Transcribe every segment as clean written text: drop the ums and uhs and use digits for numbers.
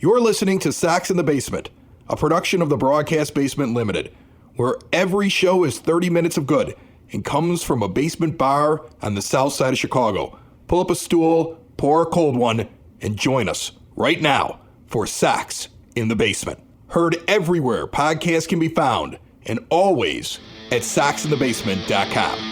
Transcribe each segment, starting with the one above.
You're listening to Sox in the Basement, a production of the Broadcast Basement Limited, where every show is 30 minutes of good and comes from a basement bar on the south side of Chicago. Pull up a stool, pour a cold one, and join us right now for Sox in the Basement. Heard everywhere podcasts can be found, and always at soxinthebasement.com.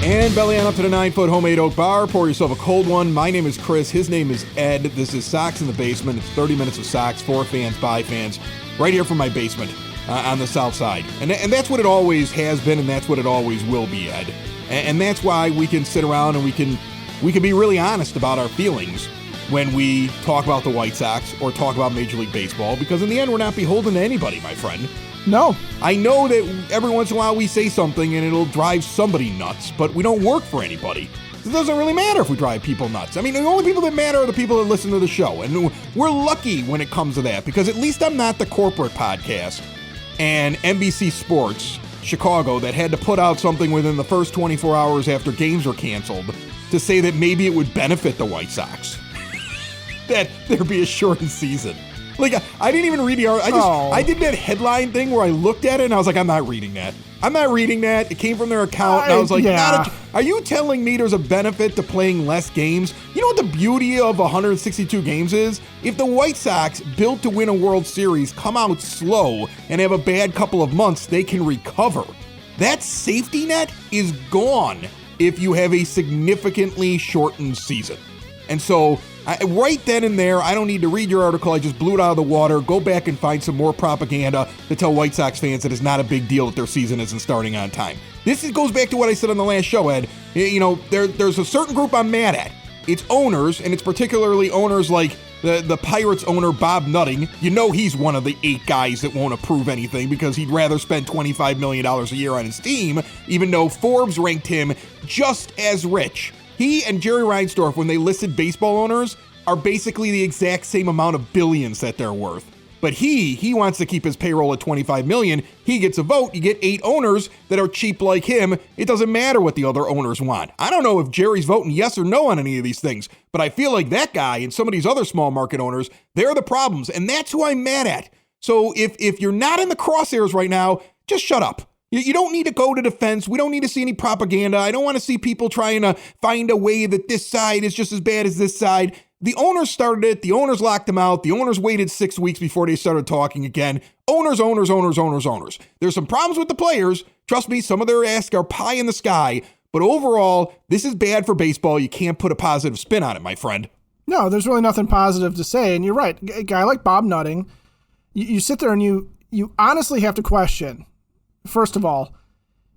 And belly on up to the 9-foot homemade oak bar. Pour yourself a cold one. My name is Chris. His name is Ed. This is Sox in the Basement. It's 30 minutes of Sox for fans, by fans, right here from my basement on the south side. And that's what it always has been, and that's what it always will be, Ed. And that's why we can sit around and we can be really honest about our feelings when we talk about the White Sox or talk about Major League Baseball, because in the end, we're not beholden to anybody, my friend. No. I know that every once in a while we say something and it'll drive somebody nuts, but we don't work for anybody. It doesn't really matter if we drive people nuts. I mean, the only people that matter are the people that listen to the show, and we're lucky when it comes to that, because at least I'm not the corporate podcast and NBC Sports Chicago that had to put out something within the first 24 hours after games were canceled to say that maybe it would benefit the White Sox that there'd be a shortened season. Like, I didn't even read the article. I did that headline thing where I looked at it and I was like, I'm not reading that. It came from their account, and I was like, are you telling me there's a benefit to playing less games? You know what the beauty of 162 games is? If the White Sox, built to win a World Series, come out slow and have a bad couple of months, they can recover. That safety net is gone if you have a significantly shortened season. And so, right then and there, I don't need to read your article. I just blew it out of the water. Go back and find some more propaganda to tell White Sox fans that it's not a big deal that their season isn't starting on time. Goes back to what I said on the last show, Ed. You know, there's a certain group I'm mad at. It's owners, and it's particularly owners like the Pirates owner, Bob Nutting. You know he's one of the 8 guys that won't approve anything because he'd rather spend $25 million a year on his team, even though Forbes ranked him just as rich. He and Jerry Reinsdorf, when they listed baseball owners, are basically the exact same amount of billions that they're worth. But he wants to keep his payroll at $25 million. He gets a vote. You get 8 owners that are cheap like him. It doesn't matter what the other owners want. I don't know if Jerry's voting yes or no on any of these things, but I feel like that guy and some of these other small market owners, they're the problems, and that's who I'm mad at. So if you're not in the crosshairs right now, just shut up. You don't need to go to defense. We don't need to see any propaganda. I don't want to see people trying to find a way that this side is just as bad as this side. The owners started it. The owners locked them out. The owners waited 6 weeks before they started talking again. Owners. There's some problems with the players. Trust me, some of their asks are pie in the sky. But overall, this is bad for baseball. You can't put a positive spin on it, my friend. No, there's really nothing positive to say. And you're right. A guy like Bob Nutting, you sit there and you honestly have to question. First of all,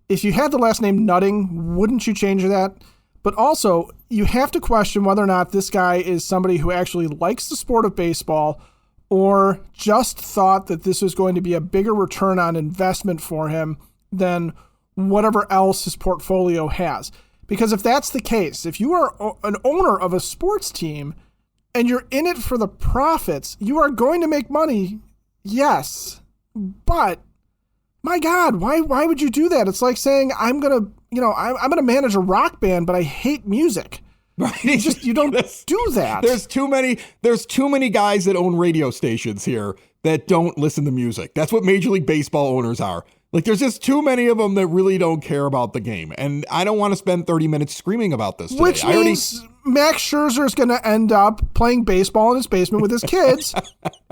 if you had the last name Nutting, wouldn't you change that? But also, you have to question whether or not this guy is somebody who actually likes the sport of baseball or just thought that this was going to be a bigger return on investment for him than whatever else his portfolio has. Because if that's the case, if you are an owner of a sports team and you're in it for the profits, you are going to make money, yes, but my God, why would you do that? It's like saying I'm gonna manage a rock band, but I hate music. Right? You don't do that. There's too many guys that own radio stations here that don't listen to music. That's what Major League Baseball owners are. Like, there's just too many of them that really don't care about the game. And I don't want to spend 30 minutes screaming about this today. Which means Max Scherzer is going to end up playing baseball in his basement with his kids,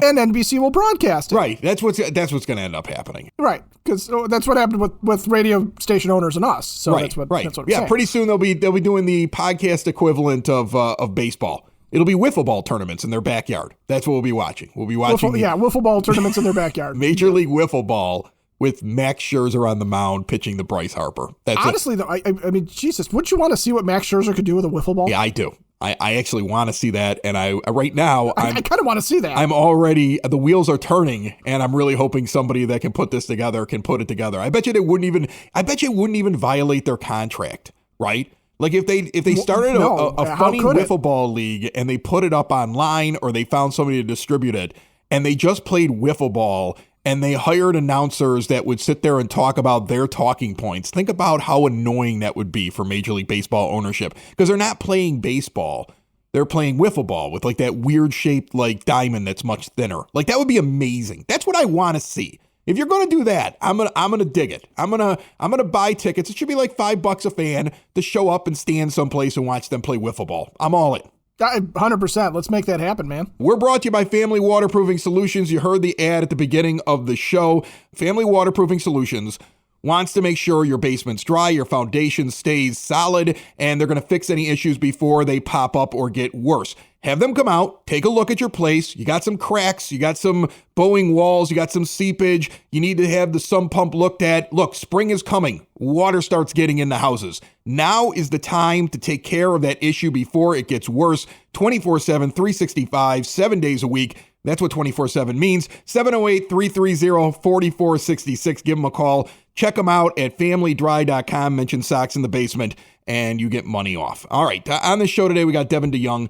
and NBC will broadcast it. Right. That's what's going to end up happening. Right. Because that's what happened with radio station owners and us. So right, that's what right. I'm saying. Pretty soon they'll be doing the podcast equivalent of baseball. It'll be wiffle ball tournaments in their backyard. That's what we'll be watching. We'll be watching wiffle ball tournaments in their backyard. Major League Wiffle Ball with Max Scherzer on the mound pitching to Bryce Harper. Honestly, though, I mean, Jesus, wouldn't you want to see what Max Scherzer could do with a wiffle ball? Yeah, I do. I actually want to see that, and I kind of want to see that. I'm already, the wheels are turning, and I'm really hoping somebody that can put this together can put it together. I bet you it wouldn't even violate their contract, right? Like if they started a funny wiffle ball league and they put it up online, or they found somebody to distribute it, and they just played wiffle ball, and they hired announcers that would sit there and talk about their talking points. Think about how annoying that would be for Major League Baseball ownership, because they're not playing baseball. they're playing wiffle ball with like that weird shaped like diamond that's much thinner. Like that would be amazing. That's what I want to see. If you're going to do that, I'm gonna dig it. I'm gonna buy tickets. It should be like $5 a fan to show up and stand someplace and watch them play wiffle ball. I'm all in. 100%. Let's make that happen, man. We're brought to you by Family Waterproofing Solutions. You heard the ad at the beginning of the show. Family Waterproofing Solutions wants to make sure your basement's dry, your foundation stays solid, and they're going to fix any issues before they pop up or get worse. Have them come out, take a look at your place. You got some cracks, you got some bowing walls, you got some seepage. You need to have the sump pump looked at. Look, spring is coming. Water starts getting in the houses. Now is the time to take care of that issue before it gets worse. 24/7, 365, 7 days a week. That's what 24/7 means. 708-330-4466. Give them a call. Check them out at familydry.com. Mention Sox in the Basement, and you get money off. All right, on the show today, we got Devin DeYoung.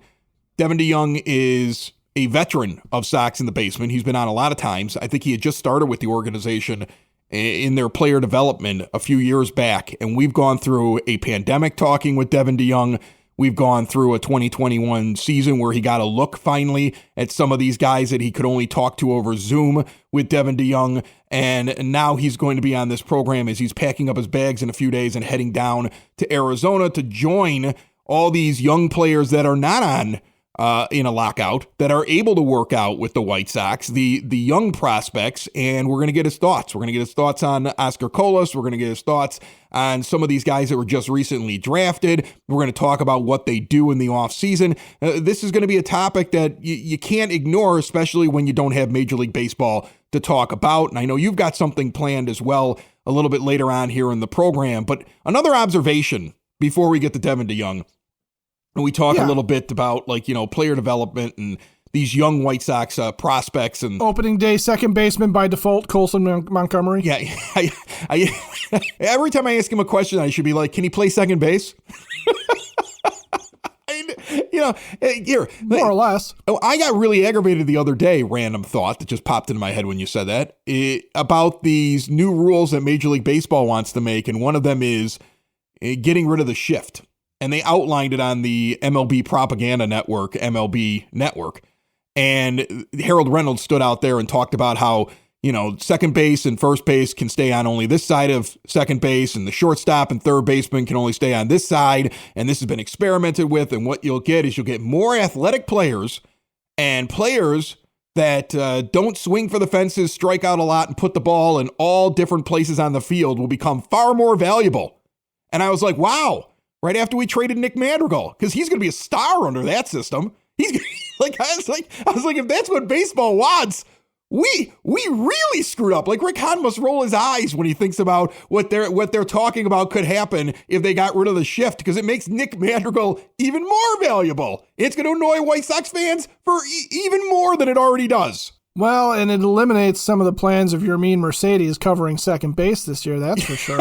Devin DeYoung is a veteran of Sox in the Basement. He's been on a lot of times. I think he had just started with the organization in their player development a few years back, and we've gone through a pandemic talking with Devin DeYoung. We've gone through a 2021 season where he got a look finally at some of these guys that he could only talk to over Zoom with Devin DeYoung. And now he's going to be on this program as he's packing up his bags in a few days and heading down to Arizona to join all these young players that are not on in a lockout, that are able to work out with the White Sox, the young prospects, and we're going to get his thoughts. We're going to get his thoughts on Oscar Colas. We're going to get his thoughts on some of these guys that were just recently drafted. We're going to talk about what they do in the offseason. This is going to be a topic that you can't ignore, especially when you don't have Major League Baseball to talk about. And I know you've got something planned as well a little bit later on here in the program. But another observation before we get to Devin DeYoung. And we talk a little bit about, like, you know, player development and these young White Sox prospects. And opening day second baseman by default, Colson Montgomery. Yeah. I every time I ask him a question, I should be like, can he play second base? Here. More or less. Oh, I got really aggravated the other day, random thought that just popped into my head when you said that, about these new rules that Major League Baseball wants to make. And one of them is getting rid of the shift. And they outlined it on the MLB Propaganda Network, MLB Network. And Harold Reynolds stood out there and talked about how, you know, second base and first base can stay on only this side of second base, and the shortstop and third baseman can only stay on this side. And this has been experimented with. And what you'll get is you'll get more athletic players, and players that don't swing for the fences, strike out a lot, and put the ball in all different places on the field will become far more valuable. And I was like, wow. Right after we traded Nick Madrigal, because he's going to be a star under that system. He's like, I was like, if that's what baseball wants, we really screwed up. Like, Rick Hahn must roll his eyes when he thinks about what they're talking about could happen if they got rid of the shift, because it makes Nick Madrigal even more valuable. It's going to annoy White Sox fans for even more than it already does. Well, and it eliminates some of the plans of your mean Mercedes covering second base this year. That's for sure.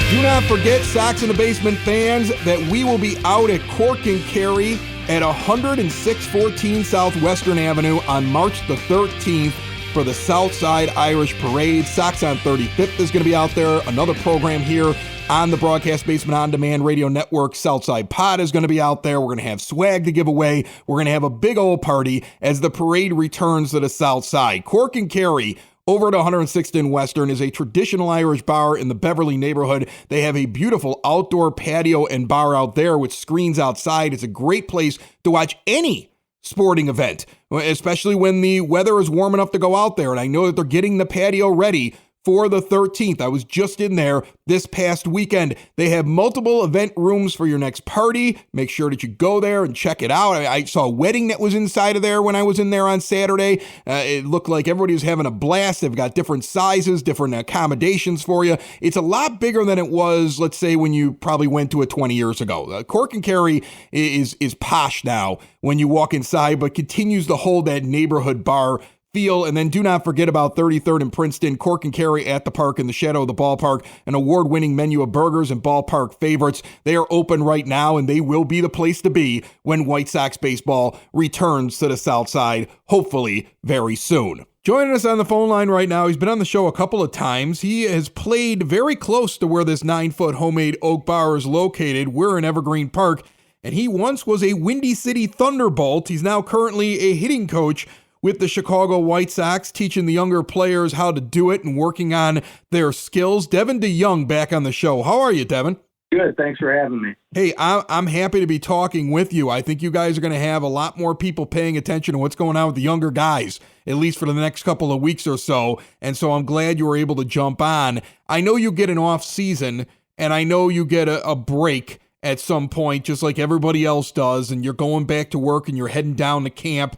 Do not forget, Sox in the Basement fans, that we will be out at Cork and Kerry at 10614 Southwestern Avenue on March the 13th for the Southside Irish Parade. Sox on 35th is going to be out there. Another program here on the Broadcast Basement On Demand Radio Network. Southside Pod is going to be out there. We're going to have swag to give away. We're going to have a big old party as the parade returns to the South Side. Cork and Kerry over at 106th and Western is a traditional Irish bar in the Beverly neighborhood. They have a beautiful outdoor patio and bar out there with screens outside. It's a great place to watch any sporting event, especially when the weather is warm enough to go out there. And I know that they're getting the patio ready for the 13th. I was just in there this past weekend. They have multiple event rooms for your next party. Make sure that you go there and check it out. I saw a wedding that was inside of there when I was in there on Saturday. It looked like everybody was having a blast. They've got different sizes, different accommodations for you. It's a lot bigger than it was, let's say, when you probably went to it 20 years ago. Cork and Kerry is posh now when you walk inside, but continues to hold that neighborhood bar feel. And then do not forget about 33rd and Princeton, Cork and Kerry at the park in the shadow of the ballpark, an award-winning menu of burgers and ballpark favorites. They are open right now, and they will be the place to be when White Sox baseball returns to the South Side, hopefully very soon. Joining us on the phone line right now, he's been on the show a couple of times. He has played very close to where this 9-foot homemade oak bar is located. We're in Evergreen Park, and he once was a Windy City Thunderbolt. He's now currently a hitting coach with the Chicago White Sox, teaching the younger players how to do it and working on their skills. Devin DeYoung back on the show. How are you, Devin? Good. Thanks for having me. Hey, I'm happy to be talking with you. I think you guys are going to have a lot more people paying attention to what's going on with the younger guys, at least for the next couple of weeks or so. And so I'm glad you were able to jump on. I know you get an off season, and I know you get a break at some point, just like everybody else does, and you're going back to work and you're heading down to camp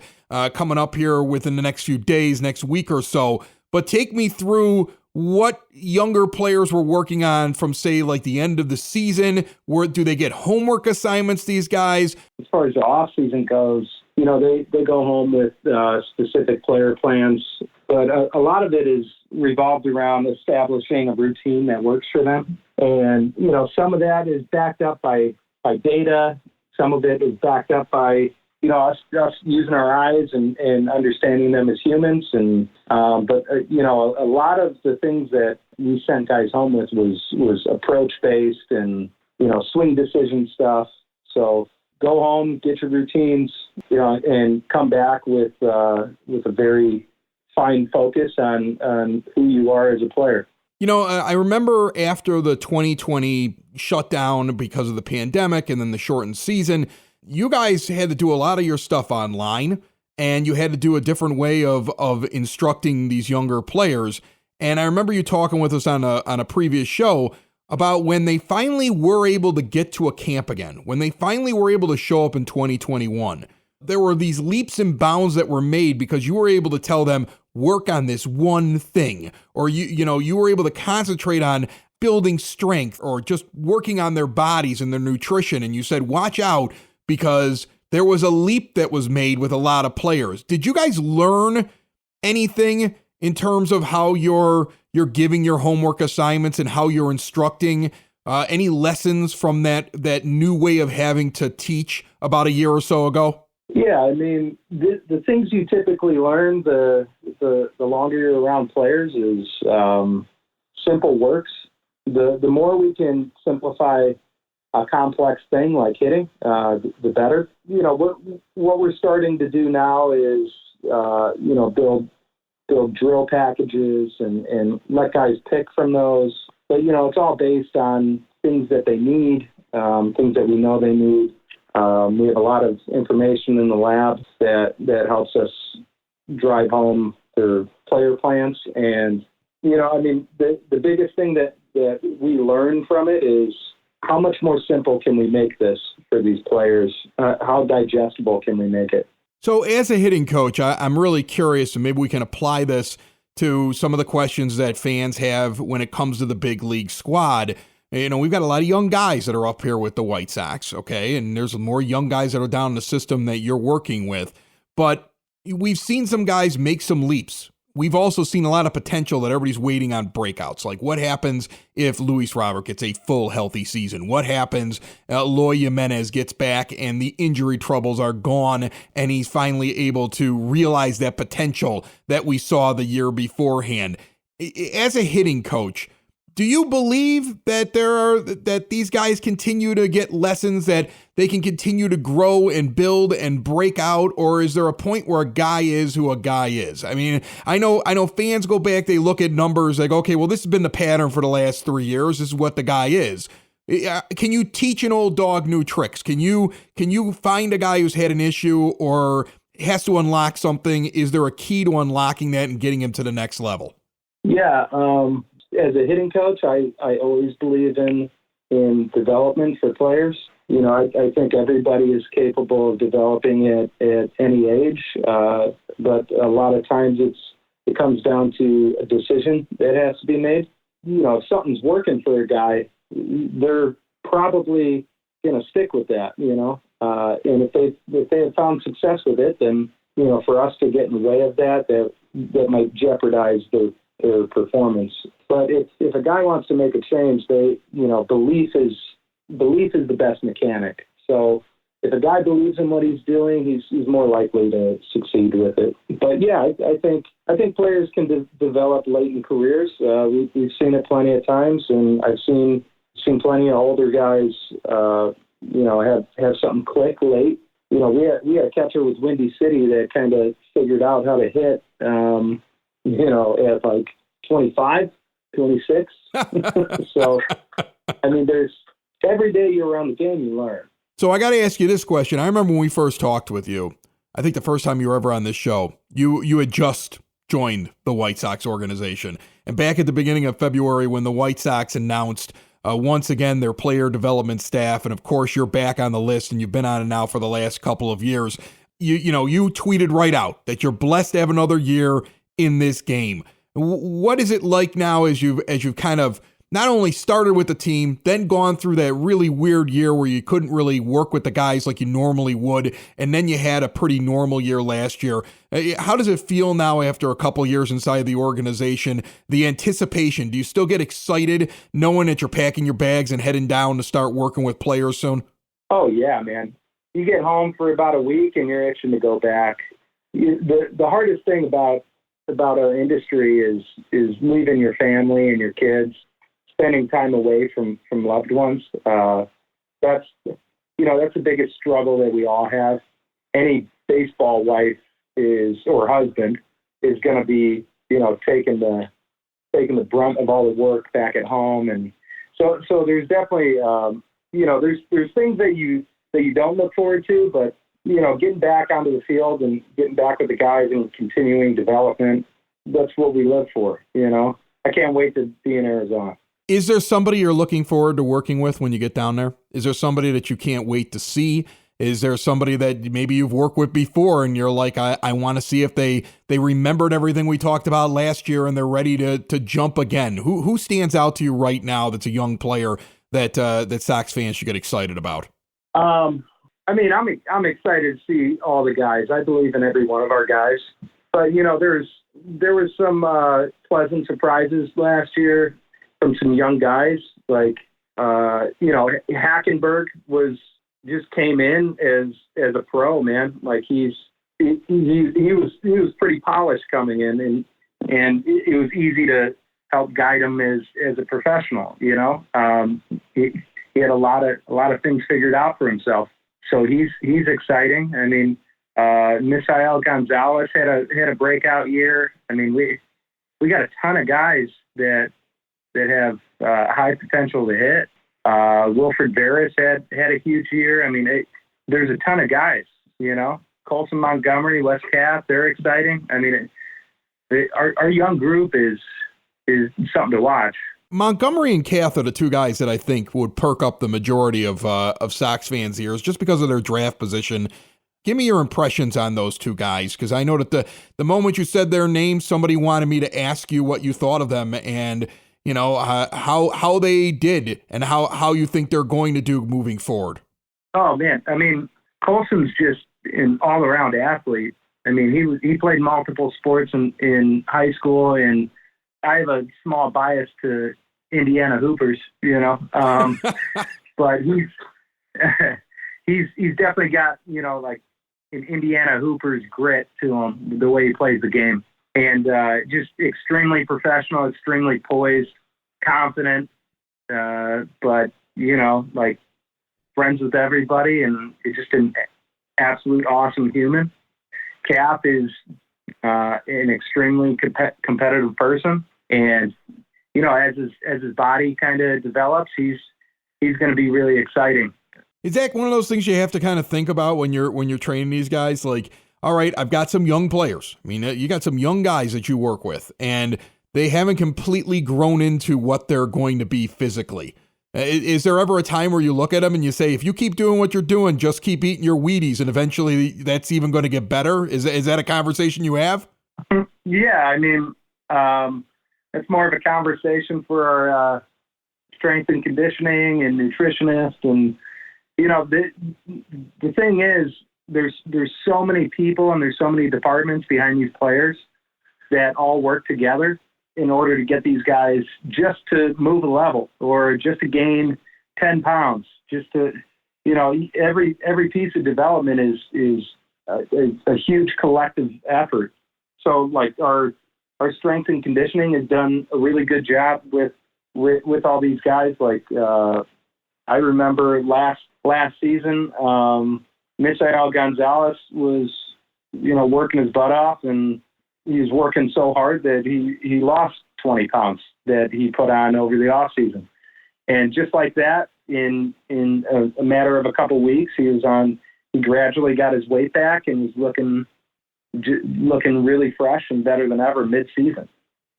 coming up here within the next few days, next week or so. But take me through what younger players were working on from, say, like the end of the season. Where do they get homework assignments, these guys? As far as the off season goes, they go home with specific player plans, but a lot of it is revolved around establishing a routine that works for them. And, some of that is backed up by data. Some of it is backed up by, us using our eyes and understanding them as humans. And, but a lot of the things that we sent guys home with was approach-based and, swing decision stuff. So go home, get your routines, and come back with a very fine focus on who you are as a player. I remember after the 2020 shutdown because of the pandemic and then the shortened season, you guys had to do a lot of your stuff online, and you had to do a different way of instructing these younger players. And I remember you talking with us on a previous show about when they finally were able to get to a camp again, when they finally were able to show up in 2021. There were these leaps and bounds that were made because you were able to tell them, work on this one thing, or you were able to concentrate on building strength or just working on their bodies and their nutrition. And you said, watch out, because there was a leap that was made with a lot of players. Did you guys learn anything in terms of how you're giving your homework assignments and how you're instructing? Any lessons from that new way of having to teach about a year or so ago? Yeah, I mean, the things you typically learn the longer you're around players is simple works. The more we can simplify a complex thing like hitting, the better. What we're starting to do now is build drill packages and let guys pick from those. But it's all based on things that they need, things that we know they need. We have a lot of information in the lab that helps us drive home their player plans. And, the biggest thing that we learn from it is how much more simple can we make this for these players? How digestible can we make it? So as a hitting coach, I'm really curious, and maybe we can apply this to some of the questions that fans have when it comes to the big league squad. We've got a lot of young guys that are up here with the White Sox, okay? And there's more young guys that are down in the system that you're working with. But we've seen some guys make some leaps. We've also seen a lot of potential that everybody's waiting on breakouts. Like what happens if Luis Robert gets a full healthy season? What happens Eloy Jimenez gets back and the injury troubles are gone and he's finally able to realize that potential that we saw the year beforehand? As a hitting coach, do you believe that these guys continue to get lessons, that they can continue to grow and build and break out, or is there a point where a guy is who a guy is? I mean, I know fans go back, they look at numbers, like, okay, well, this has been the pattern for the last 3 years. This is what the guy is. Can you teach an old dog new tricks? Can you find a guy who's had an issue or has to unlock something? Is there a key to unlocking that and getting him to the next level? Yeah. As a hitting coach, I always believe in development for players. I think everybody is capable of developing at any age, but a lot of times it comes down to a decision that has to be made. If something's working for a guy, they're probably going to stick with that. And if they have found success with it, then for us to get in the way of that might jeopardize their performance. But if a guy wants to make a change, belief is the best mechanic. So if a guy believes in what he's doing, he's more likely to succeed with it. But yeah, I think players can develop late in careers. We've seen it plenty of times, and I've seen plenty of older guys, have something click late. We had a catcher with Windy City that kind of figured out how to hit, at like 25, 26. So, I mean, there's every day you're around the game, you learn. So I got to ask you this question. I remember when we first talked with you, I think the first time you were ever on this show, you had just joined the White Sox organization. And back at the beginning of February when the White Sox announced once again their player development staff, and of course you're back on the list and you've been on it now for the last couple of years, you tweeted right out that you're blessed to have another year in this game. What is it like now as you've kind of not only started with the team, then gone through that really weird year where you couldn't really work with the guys like you normally would, and then you had a pretty normal year last year. How does it feel now after a couple years inside the organization? The anticipation, do you still get excited knowing that you're packing your bags and heading down to start working with players soon? Oh, yeah, man. You get home for about a week and you're itching to go back. The hardest thing about our industry is leaving your family and your kids, spending time away from loved ones. That's the biggest struggle that we all have. Any baseball wife or husband is going to be, taking the brunt of all the work back at home. And so there's definitely, there's things that you don't look forward to, but, getting back onto the field and getting back with the guys and continuing development, that's what we live for. I can't wait to be in Arizona. Is there somebody you're looking forward to working with when you get down there? Is there somebody that you can't wait to see? Is there somebody that maybe you've worked with before and you're like, I want to see if they remembered everything we talked about last year and they're ready to jump again? Who stands out to you right now that's a young player that Sox fans should get excited about? I'm excited to see all the guys. I believe in every one of our guys. But, there was some pleasant surprises last year from some young guys, like Hackenberg just came in as a pro, man. Like he was pretty polished coming in, and it was easy to help guide him as a professional. He had a lot of things figured out for himself, so he's exciting. I mean, Misael Gonzalez had a breakout year. I mean, we got a ton of guys that have high potential to hit. Wilfred Veras had a huge year. I mean, there's a ton of guys, Colson Montgomery, Wes Kath, they're exciting. I mean, our young group is something to watch. Montgomery and Kath are the two guys that I think would perk up the majority of Sox fans' ears just because of their draft position. Give me your impressions on those two guys, because I know that the moment you said their names, somebody wanted me to ask you what you thought of them and how they did and how you think they're going to do moving forward. Oh man, I mean, Colson's just an all-around athlete. I mean, he played multiple sports in high school, and I have a small bias to Indiana Hoopers, but he's definitely got like an Indiana Hoopers grit to him, the way he plays the game. And just extremely professional, extremely poised, confident, but, like friends with everybody, and it's just an absolute awesome human. Cap is an extremely competitive person, and, as his body kind of develops, he's going to be really exciting. Is that one of those things you have to kind of think about when you're training these guys? Like, all right, I've got some young players. I mean, you got some young guys that you work with, and they haven't completely grown into what they're going to be physically. Is there ever a time where you look at them and you say, if you keep doing what you're doing, just keep eating your Wheaties, and eventually that's even going to get better? Is that a conversation you have? Yeah, I mean, it's more of a conversation for our strength and conditioning and nutritionist. And, the thing is, there's so many people and there's so many departments behind these players that all work together in order to get these guys just to move a level or just to gain 10 pounds, just to, every piece of development is a huge collective effort. So like our strength and conditioning has done a really good job with all these guys. Like I remember last season, Misael Gonzalez was, working his butt off, and he was working so hard that he lost 20 pounds that he put on over the off season. And just like that, in a matter of a couple weeks, he gradually got his weight back and was looking really fresh and better than ever mid-season.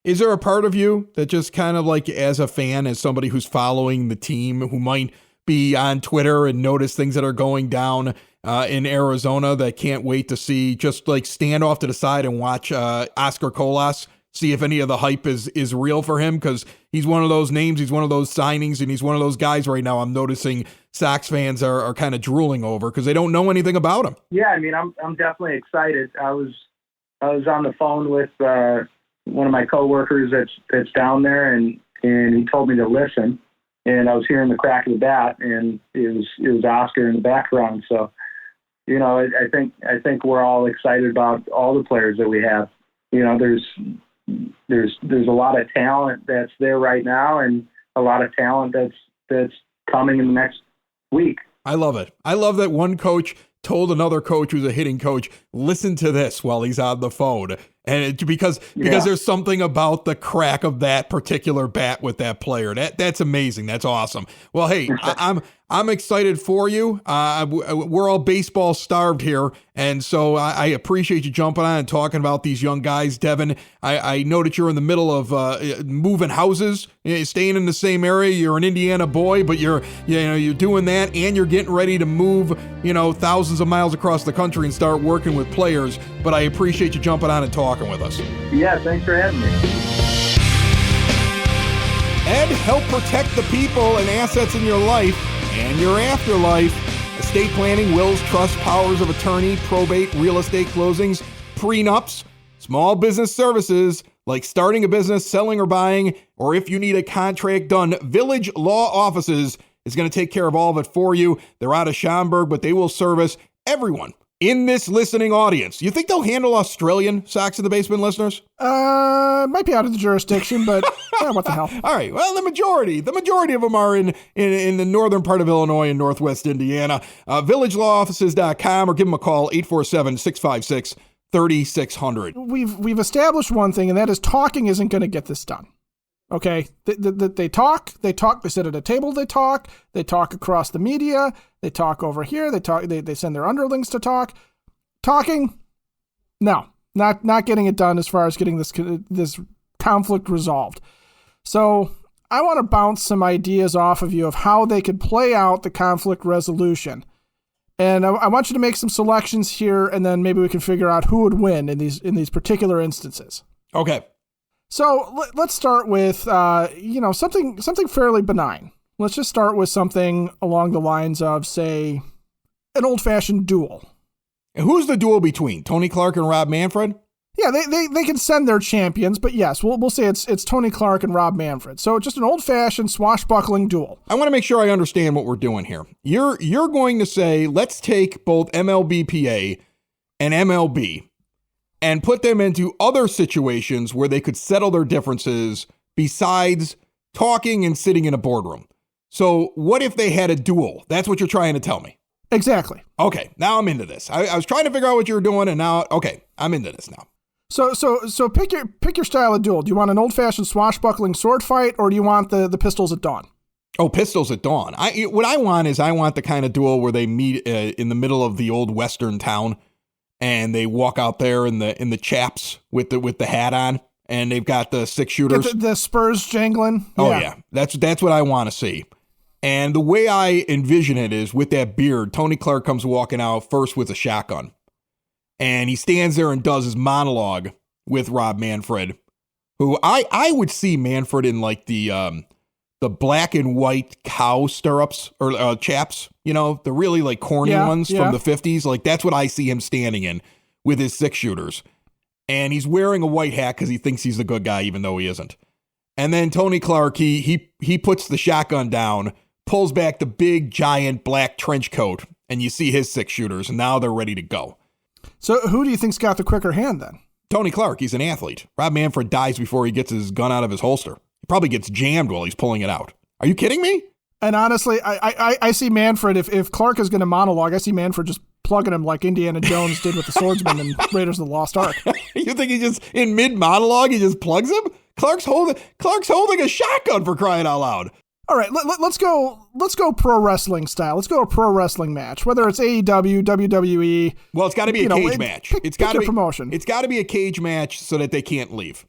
Is there a part of you that just kind of like, as a fan, as somebody who's following the team, who might be on Twitter and notice things that are going down in Arizona, that can't wait to see, just like stand off to the side and watch Oscar Colas, see if any of the hype is real for him? Because he's one of those names, he's one of those signings, and he's one of those guys right now I'm noticing Sox fans are kind of drooling over because they don't know anything about him. Yeah, I mean, I'm definitely excited. I was on the phone with one of my coworkers that's down there, and he told me to listen, and I was hearing the crack of the bat, and it was Oscar in the background. So, I think we're all excited about all the players that we have. There's a lot of talent that's there right now, and a lot of talent that's coming in the next week. I love it. I love that one coach told another coach who's a hitting coach, listen to this while he's on the phone. And because there's something about the crack of that particular bat with that player. That's amazing. That's awesome. Well, hey, I'm excited for you. We're all baseball starved here. And so I appreciate you jumping on and talking about these young guys. Devin, I know that you're in the middle of moving houses, staying in the same area. You're an Indiana boy, but you're doing that, and you're getting ready to move, thousands of miles across the country and start working with players. But I appreciate you jumping on and talking with us. Yeah, thanks for having me. And help protect the people and assets in your life and your afterlife. Estate planning, wills, trusts, powers of attorney, probate, real estate closings, prenups, small business services like starting a business, selling or buying, or if you need a contract done, Village Law Offices is going to take care of all of it for you. They're out of Schaumburg, but they will service everyone in this listening audience. You think they'll handle Australian Sox in the Basement listeners? Might be out of the jurisdiction, but what the hell? All right. Well, the majority of them are in the northern part of Illinois and northwest Indiana. VillageLawOffices.com, or give them a call, 847-656-3600. We've established one thing, and that is talking isn't going to get this done. Okay, they talk, they sit at a table, they talk across the media, they talk over here, they send their underlings to talk. Talking, no, not getting it done as far as getting this conflict resolved. So I want to bounce some ideas off of you of how they could play out the conflict resolution. And I want you to make some selections here, and then maybe we can figure out who would win in these particular instances. Okay. So let's start with, something fairly benign. Let's just start with something along the lines of, say, an old-fashioned duel. And who's the duel between? Tony Clark and Rob Manfred? Yeah, they can send their champions, but yes, we'll say it's Tony Clark and Rob Manfred. So just an old-fashioned swashbuckling duel. I want to make sure I understand what we're doing here. You're going to say, let's take both MLBPA and MLB and put them into other situations where they could settle their differences besides talking and sitting in a boardroom. So what if they had a duel? That's what you're trying to tell me. Exactly. Okay, now I'm into this. I was trying to figure out what you were doing, and now, okay, I'm into this now. So pick your style of duel. Do you want an old-fashioned swashbuckling sword fight, or do you want the pistols at dawn? Oh, pistols at dawn. What I want the kind of duel where they meet in the middle of the old western town, and they walk out there in the chaps with the hat on, and they've got the 6-shooters. The spurs jangling. Oh yeah, that's what I want to see. And the way I envision it is with that beard, Tony Clark comes walking out first with a shotgun, and he stands there and does his monologue with Rob Manfred, who I would see Manfred in like the black and white cow stirrups or chaps, the really like corny ones from the 50s. Like that's what I see him standing in with his 6-shooters. And he's wearing a white hat because he thinks he's the good guy, even though he isn't. And then Tony Clark, he puts the shotgun down, pulls back the big, giant black trench coat, and you see his 6 shooters, and now they're ready to go. So who do you think's got the quicker hand then? Tony Clark, he's an athlete. Rob Manfred dies before he gets his gun out of his holster. He probably gets jammed while he's pulling it out. Are you kidding me? And honestly, I see Manfred, if Clark is going to monologue, I see Manfred just plugging him like Indiana Jones did with the swordsman in Raiders of the Lost Ark. You think he just, in mid-monologue, he just plugs him? Clark's holding a shotgun, for crying out loud. All right, let's go pro wrestling style. Let's go a pro wrestling match, whether it's AEW, WWE. Well, it's got to be a cage match. It's got to be promotion. It's got to be a cage match so that they can't leave.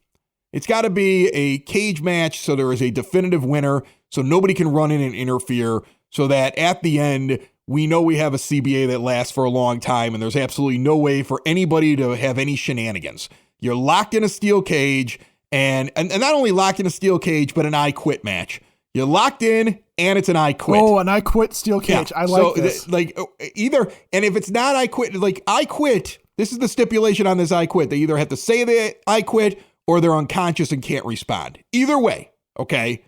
It's got to be a cage match so there is a definitive winner, so nobody can run in and interfere, so that at the end we know we have a CBA that lasts for a long time, and there's absolutely no way for anybody to have any shenanigans. You're locked in a steel cage, and not only locked in a steel cage, but an I quit match. You're locked in, and it's an I quit. Oh, an I quit steel cage. Yeah. I like this. Either, and if it's not I quit, I quit, this is the stipulation on this I quit. They either have to say that I quit, or they're unconscious and can't respond. Either way, okay,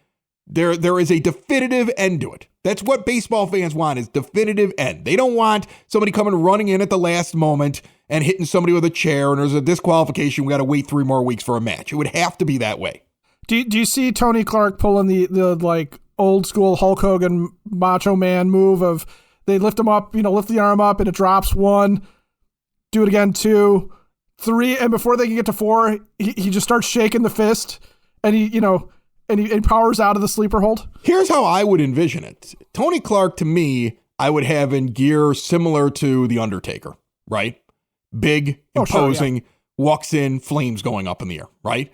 there is a definitive end to it. That's what baseball fans want, is definitive end. They don't want somebody coming running in at the last moment and hitting somebody with a chair, and there's a disqualification. We got to wait 3 more weeks for a match. It would have to be that way. Do you see Tony Clark pulling the like old school Hulk Hogan Macho Man move of they lift him up, lift the arm up and it drops 1, do it again 2, 3, and before they can get to 4, he just starts shaking the fist and he powers out of the sleeper hold? Here's how I would envision it. Tony Clark, to me, I would have in gear similar to The Undertaker, right? Big, imposing, sure, yeah. Walks in, flames going up in the air, right?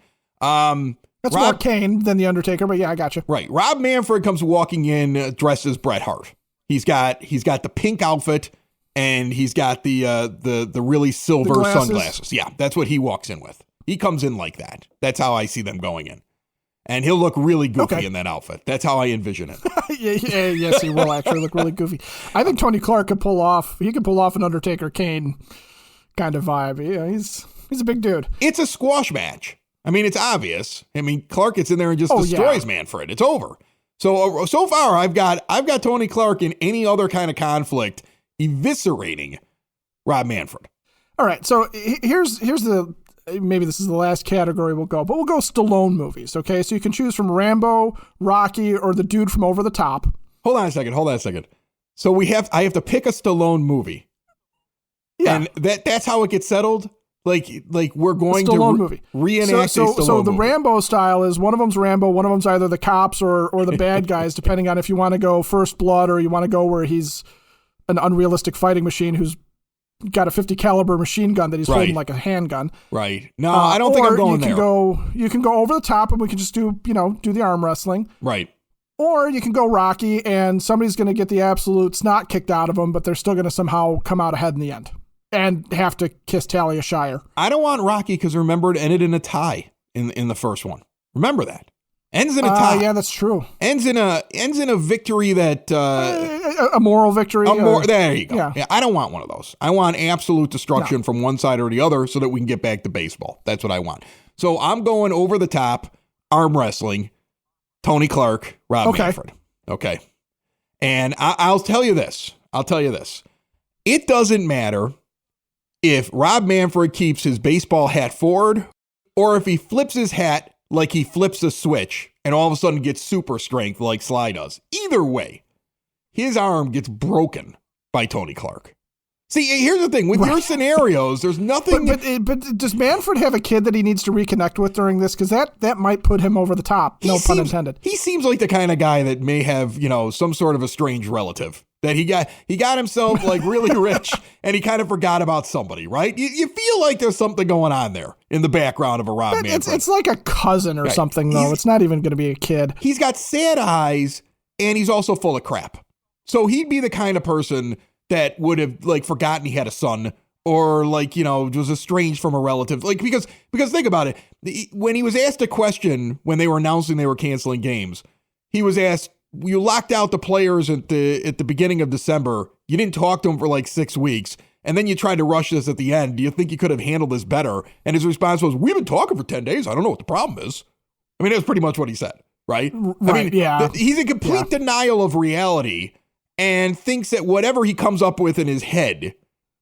That's more Kane than The Undertaker, but yeah, I got you. Right. Rob Manfred comes walking in dressed as Bret Hart. He's got the pink outfit and he's got the really silver sunglasses. Yeah, that's what he walks in with. He comes in like that. That's how I see them going in. And he'll look really goofy in that outfit. That's how I envision it. Yes, he will actually look really goofy. I think Tony Clark could pull off an Undertaker Kane kind of vibe. Yeah, he's a big dude. It's a squash match. I mean, it's obvious. I mean, Clark gets in there and just destroys Manfred. It's over. So far, I've got Tony Clark in any other kind of conflict eviscerating Rob Manfred. All right. So here's maybe this is the last category we'll go, but we'll go Stallone movies. Okay. So you can choose from Rambo, Rocky, or the dude from Over the Top. Hold on a second. So I have to pick a Stallone movie. Yeah. And that's how it gets settled. Like we're going to reenact a Stallone movie. So the Rambo style is one of them's Rambo, one of them's either the cops or the bad guys, depending on if you want to go First Blood or you want to go where he's an unrealistic fighting machine who's got a 50 caliber machine gun that he's holding like a handgun. Right. No, I don't think I'm going there. You can go Over the Top and we can just do the arm wrestling. Right. Or you can go Rocky and somebody's going to get the absolute snot kicked out of them, but they're still going to somehow come out ahead in the end. And have to kiss Talia Shire. I don't want Rocky because remember it ended in a tie in the first one. Remember that. Ends in a tie. Yeah, that's true. Ends in a victory that a moral victory. There you go. Yeah, I don't want one of those. I want absolute destruction from one side or the other so that we can get back to baseball. That's what I want. So I'm going Over the Top, arm wrestling, Tony Clark, Rob Manfred. Okay. And I'll tell you this. It doesn't matter if Rob Manfred keeps his baseball hat forward or if he flips his hat like he flips a switch and all of a sudden gets super strength like Sly does. Either way, his arm gets broken by Tony Clark. See, here's the thing. With your scenarios, there's nothing... But does Manfred have a kid that he needs to reconnect with during this? Because that might put him over the top. No pun intended. He seems like the kind of guy that may have, some sort of a strange relative. That he got himself like really rich and he kind of forgot about somebody, right? You feel like there's something going on there in the background of a Rob Manfred. It's like a cousin or something, though. It's not even going to be a kid. He's got sad eyes and he's also full of crap. So he'd be the kind of person that would have like forgotten he had a son or like, was estranged from a relative. Like, because think about it. When he was asked a question when they were announcing they were canceling games, he was asked, you locked out the players at the beginning of December. You didn't talk to them for like 6 weeks. And then you tried to rush this at the end. Do you think you could have handled this better? And his response was, we've been talking for 10 days. I don't know what the problem is. I mean, that's pretty much what he said. right? Right, yeah. He's in complete denial of reality and thinks that whatever he comes up with in his head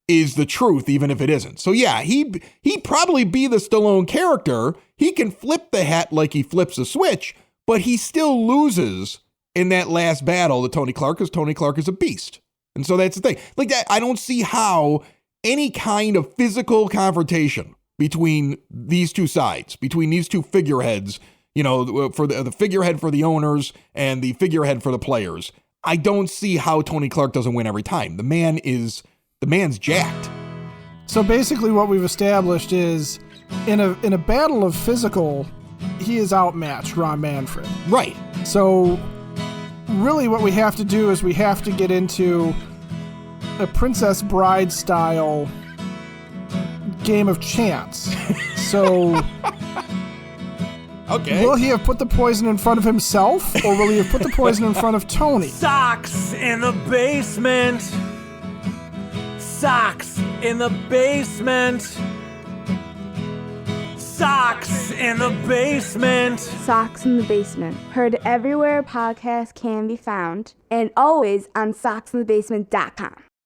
is the truth, even if it isn't. So yeah, he'd probably be the Stallone character. He can flip the hat like he flips a switch, but he still loses in that last battle to Tony Clark because Tony Clark is a beast. And so that's the thing. Like that, I don't see how any kind of physical confrontation between these two sides, between these two figureheads, for the figurehead for the owners and the figurehead for the players, I don't see how Tony Clark doesn't win every time. The man's jacked. So basically what we've established is in a battle of physical, he is outmatched Ron Manfred. Right. So really what we have to do is we have to get into a Princess Bride style game of chance. So okay. Will he have put the poison in front of himself, or will he have put the poison in front of Tony? Socks in the basement. Socks in the basement. Socks in the basement. Socks in the Basement. Heard everywhere podcasts can be found, and always on socksinthebasement.com.